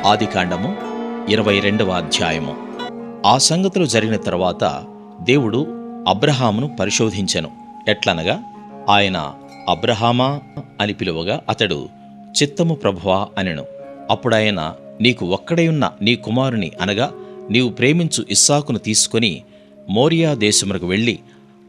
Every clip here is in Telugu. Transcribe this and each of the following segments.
ఆదికాండము 22వ అధ్యాయము. ఆ సంగతులు జరిగిన తరువాత దేవుడు అబ్రాహామును పరిశోధించెను. ఎట్లనగా, ఆయన అబ్రాహామా అని పిలువగా అతడు చిత్తము ప్రభువా అనెను. అప్పుడాయన, నీకు ఒక్కడైయున్న నీ కుమారుని అనగా నీవు ప్రేమించు ఇస్సాకును తీసుకొని మోరియా దేశమునకు వెళ్ళి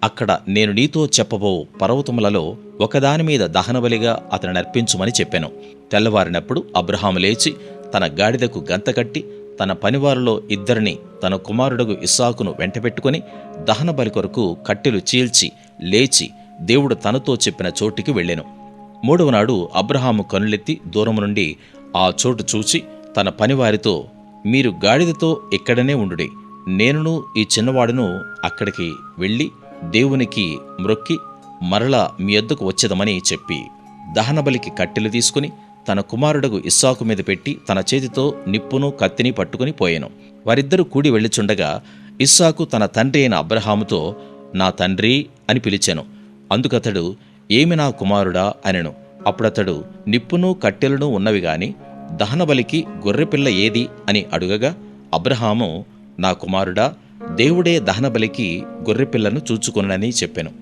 అక్కడ నేను నీతో చెప్పబో పర్వతములలో ఒకదాని మీద దహనబలిగా అతని అర్పించుమని చెప్పెను. తెల్లవారినప్పుడు అబ్రాహాము లేచి తన గాడిదకు గంతకట్టి తన పనివారిలో ఇద్దరిని తన కుమారుడగు ఇస్సాకును వెంటబెట్టుకుని దహనబలి కొరకు కట్టెలు చీల్చి లేచి దేవుడు తనతో చెప్పిన చోటికి వెళ్ళెను. మూడవ నాడు అబ్రాహాము కనులెత్తి దూరము నుండి ఆ చోటు చూచి తన పనివారితో, మీరు గాడిదతో ఇక్కడనే ఉండుడి, నేనును ఈ చిన్నవాడును అక్కడికి వెళ్ళి దేవునికి మ్రొక్కి మరలా మీ యొద్దకు వచ్చేదమని చెప్పి దహనబలికి కట్టెలు తీసుకుని తన కుమారుడగు ఇస్సాకు మీద పెట్టి తన చేతితో నిప్పును కత్తిని పట్టుకుని పోయెను. వారిద్దరూ కూడి వెళ్ళుచుండగా ఇస్సాకు తన తండ్రి అయిన అబ్రాహాముతో, నా తండ్రి అని పిలిచెను. అందుకతడు, ఏమి నా కుమారుడా అనెను. అప్పుడతడు, నిప్పును కట్టెలను ఉన్నవి గాని దహనబలికి గొర్రెపిల్ల ఏది అని అడుగగా అబ్రాహాము, నా కుమారుడా, దేవుడే దహనబలికి గొర్రెపిల్లను చూచుకొనని చెప్పెను.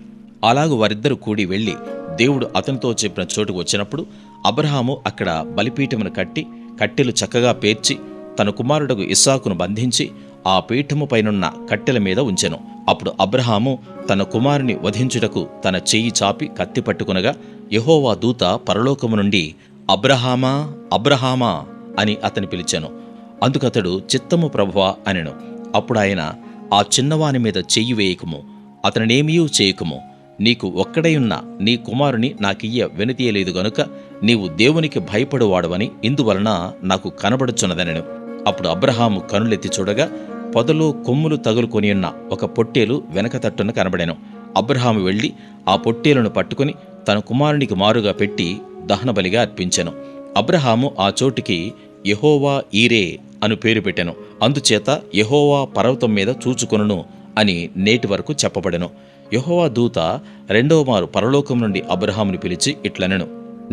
అలాగు వారిద్దరూ కూడి వెళ్ళి దేవుడు అతనితో చెప్పిన చోటుకు వచ్చినప్పుడు అబ్రాహాము అక్కడ బలిపీఠమును కట్టి కట్టెలు చక్కగా పేర్చి తన కుమారుడగు ఇస్సాకును బంధించి ఆ పీఠము పైనున్న కట్టెల మీద ఉంచెను. అప్పుడు అబ్రాహాము తన కుమారుని వధించుటకు తన చెయ్యి చాపి కత్తి పట్టుకునగా యెహోవా దూత పరలోకము నుండి, అబ్రాహామా, అబ్రాహామా అని అతని పిలిచెను. అందుకతడు, చిత్తము ప్రభువా అనెను. అప్పుడు ఆయన, ఆ చిన్నవాని మీద చెయ్యి వేయకము, అతనినేమీ చేయకము, నీకు ఒక్కడైయున్న నీ కుమారుని నాకియ్య వెనుతీయలేదు గనుక నీవు దేవునికి భయపడువాడవని ఇందువలన నాకు కనబడుచున్నదనెను. అప్పుడు అబ్రాహాము కనులెత్తి చూడగా పొదలో కొమ్ములు తగులుకొనియున్న ఒక పొట్టేలు వెనక తట్టున కనబడెను. అబ్రాహాము వెళ్ళి ఆ పొట్టేలును పట్టుకుని తన కుమారునికి మారుగా పెట్టి దహనబలిగా అర్పించెను. అబ్రాహాము ఆ చోటికి యెహోవా ఈరే అను పేరు పెట్టెను. అందుచేత యెహోవా పర్వతం మీద చూచుకొనును అని నేటి వరకు చెప్పబడెను. యెహోవా దూత రెండవ మారు పరలోకం నుండి అబ్రాహామును పిలిచి ఇట్లనెను,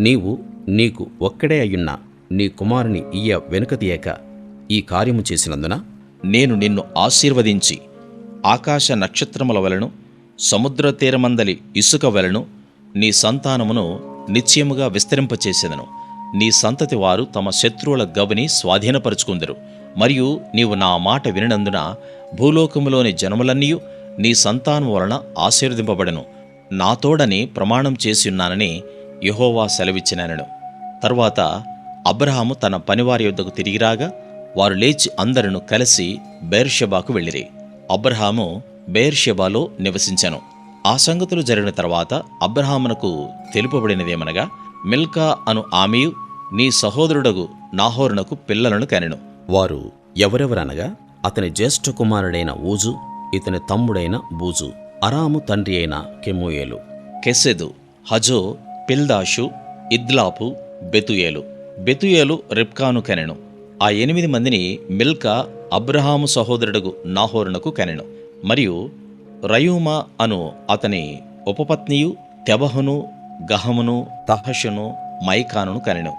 నీవు నీకు ఒక్కడే అయ్యున్న నీ కుమారుని ఇయ్య వెనుక తీయక ఈ కార్యము చేసినందున నేను నిన్ను ఆశీర్వదించి ఆకాశ నక్షత్రముల వలెను సముద్ర తీరమందలి ఇసుక వలెను నీ సంతానమును నిశ్చయముగా విస్తరింపచేసేదను. నీ సంతతి వారు తమ శత్రువుల గవిని స్వాధీనపరుచుకుందరు. మరియు నీవు నా మాట వినినందున భూలోకములోని జనములన్నీయు నీ సంతానం వలన ఆశీర్వదింపబడెను. నా తోడని ప్రమాణం చేసియున్నానని యెహోవా సెలవిచ్చిననెను. తరువాత అబ్రాహాము తన పనివారి యొద్దకు తిరిగి రాగా వారు లేచి అందరును కలిసి బెయేర్షెబాకు వెళ్ళిరి. అబ్రాహాము బెయేర్షెబాలో నివసించెను. ఆ సంగతులు జరిగిన తర్వాత అబ్రాహామునకు తెలుపబడినదేమనగా, మిల్కా అను ఆమెయు నీ సహోదరుడగు నాహోరునకు పిల్లలను కనెను. వారు ఎవరెవరనగా, అతని జ్యేష్ఠ కుమారుడైన ఊజు, ఇతని తమ్ముడైన బూజు, అరాము తండ్రి అయిన కెమూయేలు, కెసెదు, హజో, పిల్దాషు, ఇద్లాపు, బెతుయేలు. బెతుయేలు రిబ్కాను కనెను. ఆ 8 మందిని మిల్కా అబ్రాహాము సహోదరుడగు నాహోరునకు కనెను. మరియు రయూమా అను అతని ఉపపత్నియు తెబహును, గహమును, తహషును, మైకానును కనెను.